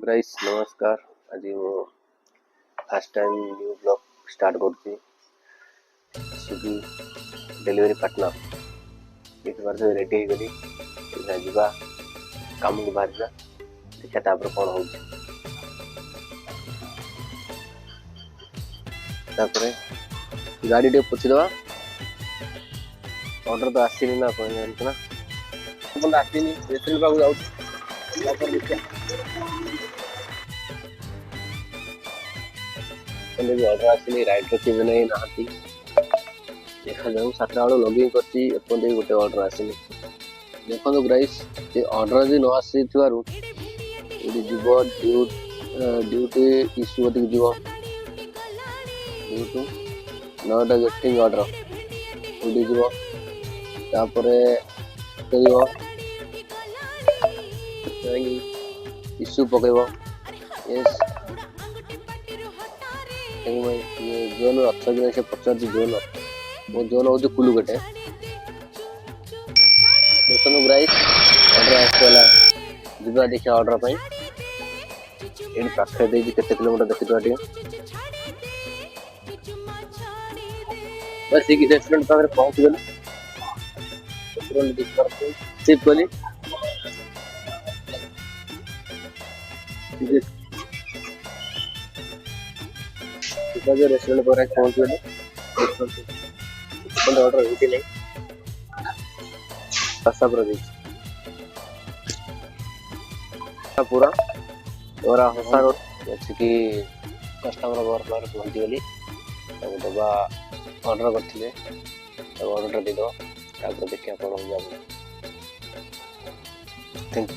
Guys नमस्कार। आज वो first time new blog start करती स्विगी डिलीवरी पार्टनर देखिए रेडी हो गली जा काम को बाहर देखा तापर कौन हो गाड़ी टे पोछीदवा ऑर्डर तो आसनी ना जानते ना आसनी रेस्टोरेंट पाक जाऊँ भी ऑर्डर आसनी राइट रखी नहीं नहाती देखा जाऊ 7टा बेलू लॉगिंग करती गोटे ऑर्डर आसनी देखो गाइस ये ऑर्डर जी न आसी जीव ड्यूटी इश्यू कति जीव ड्यूटी नॉट गेटिंग ऑर्डर उड़ी जीव इश्यू पकेब यस ये जोन अच्छा कि से पचार जोन वो जोन हूँ कुलुगटे देखो गाइस ऑर्डर आसला जीवा देखिए ऑर्डर पाई ये पाखे दे केते किलोमीटर देखिए बस ये रेस्टोरेंट पाखे पहुंच गली रेस्टोरेंट देख पारते सिप गली रेस्टोरेंट पर पहुंच गली ऑर्डर होती नहीं पूरा पूरा हसा अच्छी कि कस्टमर घर पाखे पहुँची गली दबा ऑर्डर करते ऑर्डर दीद देखिए कौन हो थैंक यू।